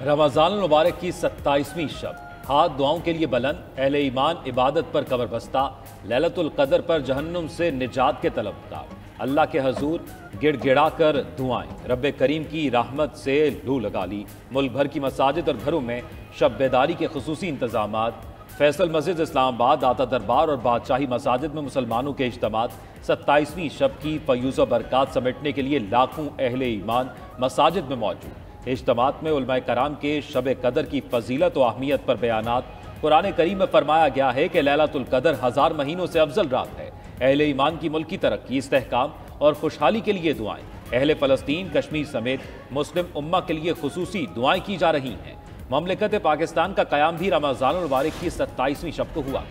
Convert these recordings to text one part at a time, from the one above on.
रमज़ान मुबारक की 27वीं शब, हाथ दुआओं के लिए बुलंद, अहले ईमान इबादत पर कबर बस्ता, लैलतुल कदर पर जहन्नुम से निजात के तलबगार, अल्लाह के हजूर गिड़गिड़ा कर दुआएं, रब्बे करीम की रहमत से लू लगा ली। मुल्क भर की मसाजिद और घरों में शब बेदारी के खुसूसी इंतजामात। फैसल मस्जिद इस्लामाबाद, दाता दरबार और बादशाही मसाजिद में मुसलमानों के इज्तिमात। 27वीं शब की फ़यूज़ बरक़ात समेटने के लिए लाखों अहले ईमान मसाजिद में मौजूद। इज्तिमात में उलमाए कराम के शब कदर की फजीलत व अहमियत पर बयानात। कुरान करीम में फरमाया गया है कि लैलतुल कदर 1000 महीनों से अफजल रात है। अहले ईमान की मुल्की तरक्की, इस्तेहकाम और खुशहाली के लिए दुआएं। अहले फ़लस्तीन, कश्मीर समेत मुस्लिम उम्मा के लिए खुसूसी दुआएं की जा रही हैं। ममलिकत पाकिस्तान का क़याम भी रमज़ान मुबारक की 27वीं शब को हुआ।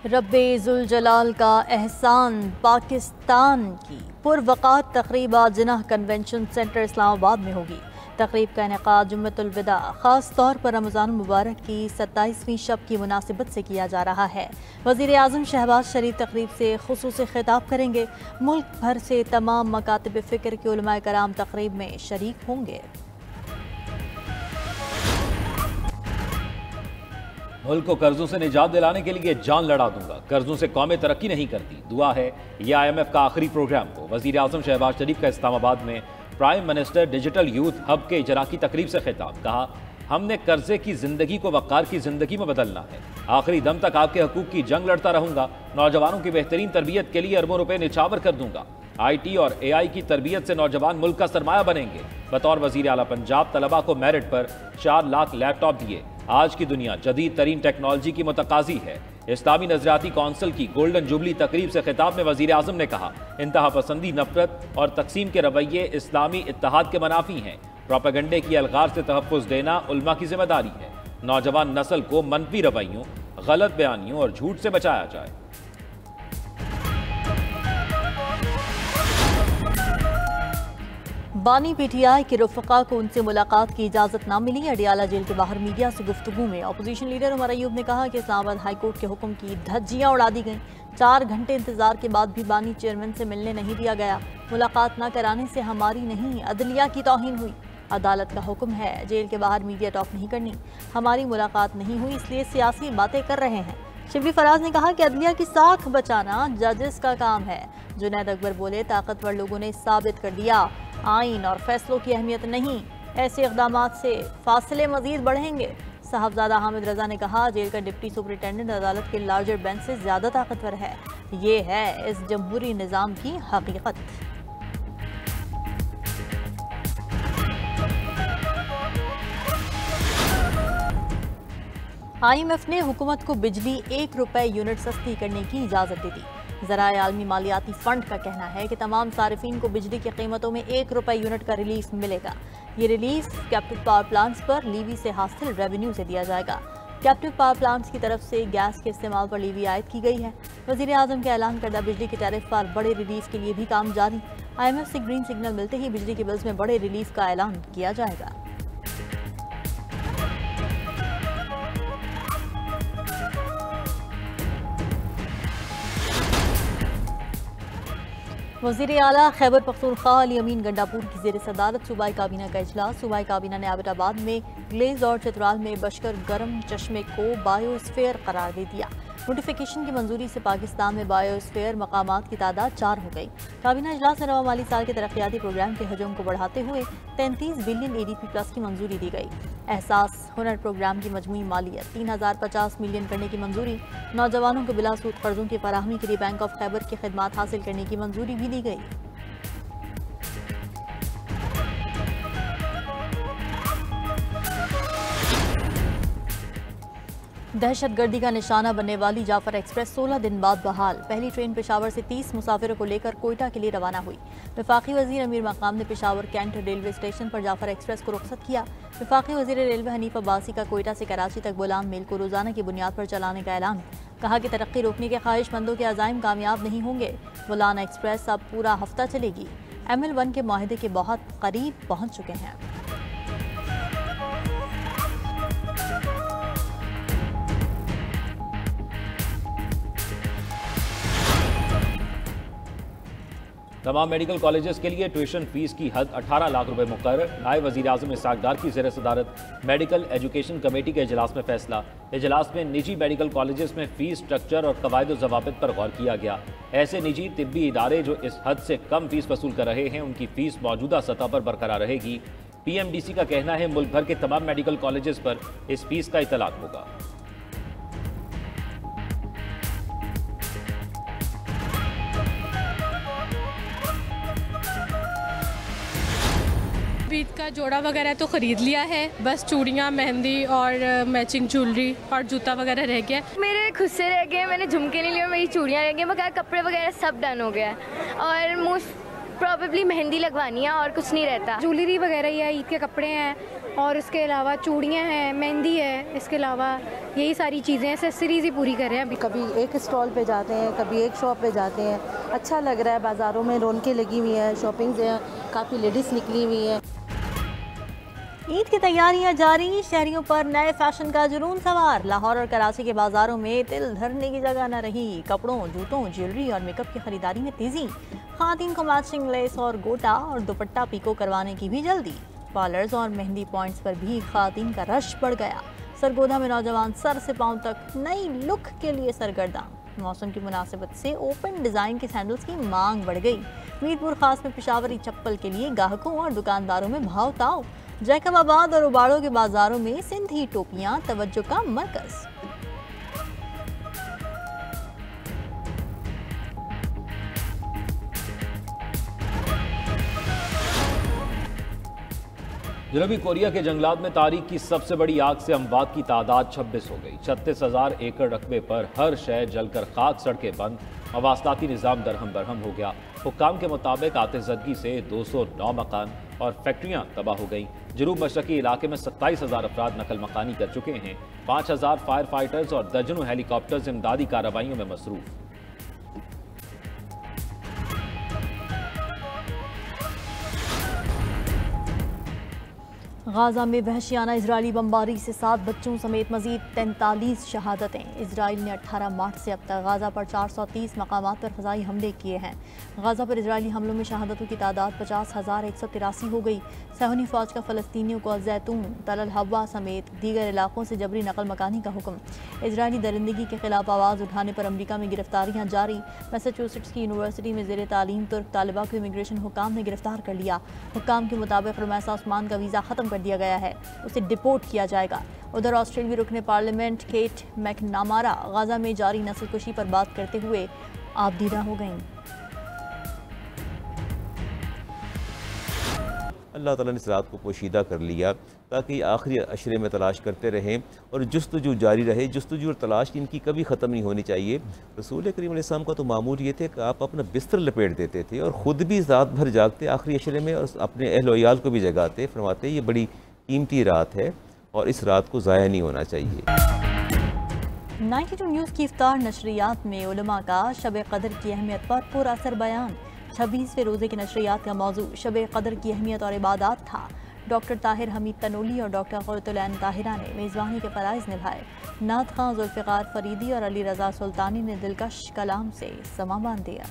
रब्बे जुल जलाल का एहसान। पाकिस्तान की पुरवक़ात तक़रीब आज जिन्नाह कन्वेंशन सेंटर इस्लामाबाद में होगी। तक़रीब का इनेक़ाद जुम्मतुल विदा ख़ास तौर पर रमज़ान मुबारक की 27वीं शब की मुनासिबत से किया जा रहा है। वज़ीर आज़म शहबाज शरीफ तक़रीब से ख़ुसूसी खिताब करेंगे। मुल्क भर से तमाम मकातिब फ़िक्र के उलमाए कराम तक़रीब में शरीक होंगे। मुल्क को कर्जों से निजात दिलाने के लिए जान लड़ा दूंगा, कर्जों से कौमें तरक्की नहीं करती, दुआ है यह IMF का आखिरी प्रोग्राम हो। वज़ीर आज़म शहबाज शरीफ का इस्लामाबाद में prime minister digital youth hub के इजरा की तकरीब से खिताब। कहा, हमने कर्जे की जिंदगी को वक़ार की जिंदगी में बदलना है। आखिरी दम तक आपके हकूक़ की जंग लड़ता रहूंगा। नौजवानों की बेहतरीन तरबियत के लिए अरबों रुपए निछावर कर दूंगा। IT और AI की तरबियत से नौजवान मुल्क का सरमाया बनेंगे। बतौर वज़ीर आला पंजाब तलबा को मेरिट पर 4 लाख लैपटॉप दिए। आज की दुनिया जदीद तरीन टेक्नोलॉजी की मुतकाजी है। इस्लामी नजरियाती कौंसिल की गोल्डन जुबली तकरीब से खिताब में वज़ीर आज़म ने कहा, इंतहा पसंदी, नफरत और तकसीम के रवैये इस्लामी इत्तेहाद के मनाफी हैं। प्रोपेगंडे की अलगार से तहफ़्फ़ुज़ देना उल्मा की जिम्मेदारी है। नौजवान नस्ल को मनफी रवैयों, गलत बयानियों और झूठ से बचाया जाए। बानी PTI के रुफ़क़ा को उनसे मुलाकात की इजाज़त न मिली। अडियाला जेल के बाहर मीडिया से गुफ्तगू में अपोजिशन लीडर उमर अयूब ने कहा कि इस्लामाबाद हाई कोर्ट के हुक्म की धज्जियाँ उड़ा दी गईं। 4 घंटे इंतजार के बाद भी बानी चेयरमैन से मिलने नहीं दिया गया। मुलाकात न कराने से हमारी नहीं, अदलिया की तौहीन हुई। अदालत का हुक्म है जेल के बाहर मीडिया टॉक नहीं करनी। हमारी मुलाकात नहीं हुई, इसलिए सियासी बातें कर रहे हैं। शिबली फराज ने कहा कि अदलिया की साख बचाना जजेस का काम है। जुनैद अकबर बोले, ताकतवर लोगों ने साबित कर दिया आइन और फैसलों की अहमियत नहीं। ऐसे इक़दामात से फासले मजीद बढ़ेंगे। साहबजादा हामिद रजा ने कहा, जेल का डिप्टी सुपरिटेंडेंट अदालत के लार्जर बेंच से ज़्यादा ताकतवर है। ये है इस जमहूरी निज़ाम की हकीकत। IMF ने हुकूमत को बिजली 1 रुपए यूनिट सस्ती करने की इजाज़त दे दी। ज़राए आलमी मालियाती फ़ंड का कहना है कि तमाम सारिफीन को बिजली की कीमतों में 1 रुपए यूनिट का रिलीफ मिलेगा। ये रिलीफ कैप्टिव पावर प्लांट्स पर लीवी से हासिल रेवेन्यू से दिया जाएगा। कैप्टिव पावर प्लांट्स की तरफ से गैस के इस्तेमाल पर लीवी आयद की गई है। वज़ीर आज़म के ऐलान करदा बिजली के टैरिफ पर बड़े रिलीफ के लिए भी काम जारी। IMF से ग्रीन सिग्नल मिलते ही बिजली के बिल्स में बड़े रिलीफ का ऐलान किया जाएगा। वज़ीर आला खैबर पख्तूनख्वा अली अमीन गंडापुर की ज़ेर सदारत सूबाई काबीना का इजलास। सूबाई काबीना ने एबटाबाद में ग्लेज और चित्राल में बशकर गर्म चश्मे को बायोस्फीयर करार दे दिया। नोटिफिकेशन की मंजूरी से पाकिस्तान में बायोस्फीयर मकामात की तादाद 4 हो गई। काबीना इजलास में रवा माली साल के तरक्याती प्रोग्राम के हजम को बढ़ाते हुए 33 बिलियन ADP प्लस की मंजूरी दी गई। एहसास हुनर प्रोग्राम की मजमूई मालियत 3050 मिलियन करने की मंजूरी। नौजवानों को बिलासूद कर्जों की फराहमी के लिए बैंक ऑफ खैबर की खिदमात हासिल करने की मंजूरी भी दी गई। दहशतगर्दी का निशाना बनने वाली जाफर एक्सप्रेस 16 दिन बाद बहाल। पहली ट्रेन पेशावर से 30 मुसाफिरों को लेकर कोयटा के लिए रवाना हुई। वफाकी वजीर अमीर मकाम ने पेशावर कैंट रेलवे स्टेशन पर जाफर एक्सप्रेस को रुखसत किया। वफाकी वजीर रेलवे हनीफ अब्बासी का कोयटा से कराची तक गुलाम मेल को रोजाना की बुनियाद पर चलाने का ऐलान। कहा कि तरक्की रोकने के ख्वाहिशमंदों के अज़ाइम कामयाब नहीं होंगे। गुलाना एक्सप्रेस अब पूरा हफ्ता चलेगी। ML1 के माहिदे के बहुत करीब पहुँच चुके हैं। तमाम मेडिकल कॉलेजेस के लिए ट्यूशन फीस की हद 18 लाख रुपए मुकर्रर। नायब वज़ीर-ए-आज़म इसहाक़ डार की ज़ेर सदारत मेडिकल एजुकेशन कमेटी के इजलास में फैसला। इजलास में निजी मेडिकल कॉलेजेस में फ़ीस स्ट्रक्चर और कवायद व ज़वाबित पर गौर किया गया। ऐसे निजी तिब्बी इदारे जो इस हद से कम फीस वसूल कर रहे हैं उनकी फ़ीस मौजूदा सतह पर बरकरार रहेगी। PMDC का कहना है मुल्क भर के तमाम मेडिकल कॉलेजेस पर इस फीस का इतलाक होगा। ईद का जोड़ा वगैरह तो ख़रीद लिया है, बस चूड़ियाँ, मेहंदी और मैचिंग ज्वेलरी और जूता वगैरह रह गया। मेरे खुद से रह गए, मैंने झुमके नहीं लिए, मेरी चूड़ियाँ रह गई, बगैर कपड़े वगैरह सब डन हो गया है और मोस्ट प्रॉबेबली मेहंदी लगवानी है और कुछ नहीं रहता। ज्वेलरी वगैरह या ईद के कपड़े हैं और इसके अलावा चूड़ियाँ हैं, मेहंदी है, इसके अलावा यही सारी चीज़ें एक्सेसरीज ही पूरी कर रहे हैं। अभी कभी एक स्टॉल पे जाते हैं, कभी एक शॉप पे जाते हैं, अच्छा लग रहा है। बाज़ारों में रौनकें लगी हुई हैं, शॉपिंग से काफ़ी लेडीज़ निकली हुई हैं। ईद की तैयारियां जारी, शहरियों पर नए फैशन का जुनून सवार। लाहौर और कराची के बाजारों में तिल धरने की जगह न रही। कपड़ों, जूतों, ज्वेलरी और मेकअप की खरीदारी में तेजी। खातन को मैचिंग लेस और गोटा और दुपट्टा पीको करवाने की भी जल्दी। पार्लर्स और मेहंदी पॉइंट्स पर भी खातन का रश बढ़ गया। सरगोधा में नौजवान सर से पांव तक नई लुक के लिए सरगर्दा। मौसम की मुनासिबत से ओपन डिज़ाइन के सैंडल्स की मांग बढ़ गई। मीरपुर खास में पेशावरी चप्पल के लिए ग्राहकों और दुकानदारों में भाव ताव। जैकबाबाद और उबाड़ों के बाजारों में सिंधी टोपियां तवज्जो का मरकज। जनूबी कोरिया के जंगलात में तारीख की सबसे बड़ी आग से अमवात की तादाद 26 हो गई। 36,000 एकड़ रकबे पर हर शय जलकर खाक, सड़कें बंद, मवासलाती निज़ाम दरहम बरहम हो गया। हुक्काम के मुताबिक आतिशज़दगी से 209 मकान और फैक्ट्रियां तबाह हो गईं। जनूब मशरकी इलाके में 27,000 अफराद नकल मकानी कर चुके हैं। 5,000 फायर फाइटर्स और दर्जनों हेलीकॉप्टर्स इमदादी कार्रवाइयों में मसरूफ। गाजा में वहशियाना इजरायली बमबारी से 7 बच्चों समेत मजीद 43 शहादतें। इसराइल ने 18 मार्च से अब तक गाजा पर 430 मकामात पर फ़ज़ाई हमले किए हैं। गाजा पर इजरायली हमलों में शहादतों की तादाद 50,183 हो गई। सहूनी फ़ौज का फ़लस्तीनियों को जैतून, तल अल हवा समेत दीगर इलाकों से जबरी नकल मकानी का हुक्म। इजरायली दरिंदगी के खिलाफ आवाज़ उठाने पर अमरीका में गिरफ्तारियाँ जारी। मैसाचुसेट्स की यूनिवर्सिटी में ज़ेर तालीम तुर्क तालिबा को इमिग्रेशन हुक्काम ने गिरफ्तार कर लिया। हुक्काम के मुताबिक रुमैसा उस्मान का वीज़ा ख़त्म कर दिया गया है, उसे डिपोर्ट किया जाएगा। उधर ऑस्ट्रेलियाई रुकने पार्लियामेंट केट मैकनामारा गाजा में जारी नस्लकुशी पर बात करते हुए आबदीदा हो गईं। अल्लाह ताला ने इस रात को पोशीदा कर लिया ताकि आखिरी अशरे में तलाश करते रहें और जुस्तजू जारी रहे। जुस्तजू और तलाश इनकी कभी ख़त्म नहीं होनी चाहिए। रसूल करीम अलैहि सलाम का तो मामूल ये थे कि आप अपना बिस्तर लपेट देते थे और ख़ुद भी रात भर जागते आखिरी अशरे में और अपने अहल व इयाल को भी जगाते। फरमाते ये बड़ी कीमती रात है और इस रात को ज़ाया नहीं होना चाहिए। 92 न्यूज़ की इफ्तार नशरियात में उलमा का शब कदर की अहमियत पर पुरअसर बयान। 26वें रोज़े की नशरियात का मौजू शब कदर की अहमियत और इबादत था। डॉक्टर ताहिर हमीद तनोली और डॉक्टर क़ुर्रतुल-ऐन ताहिरा ने मेज़बानी के फ़राइज़ निभाए। नात खां ज़ुल्फ़िकार फ़रीदी और अली रज़ा सुल्तानी ने दिलकश कलाम से समा बांध दिया।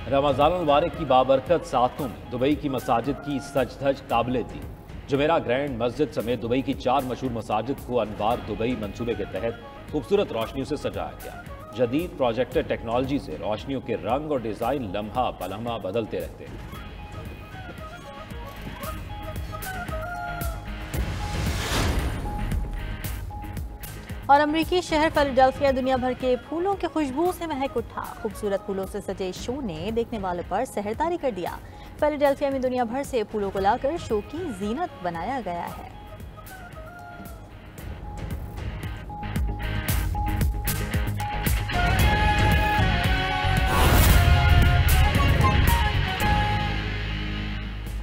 रमज़ानुल मुबारक की बाबरकत सातों में दुबई की मसाजिद की सज धज काबिले थी। जुमेरा ग्रैंड मस्जिद समेत दुबई की 4 मशहूर मसाजिद को अनवार दुबई मंसूबे के तहत खूबसूरत रोशनियों से सजाया गया। जदीद प्रोजेक्टर टेक्नोलॉजी से रोशनियों के रंग और डिज़ाइन लम्हा पलम्हा बदलते रहते हैं। और अमरीकी शहर फिलाडेल्फिया दुनिया भर के फूलों की खुशबू से महक उठा। खूबसूरत फूलों से सजे शो ने देखने वालों पर सहरतारी कर दिया। फिलाडेल्फिया में दुनिया भर से फूलों को लाकर शो की जीनत बनाया गया है।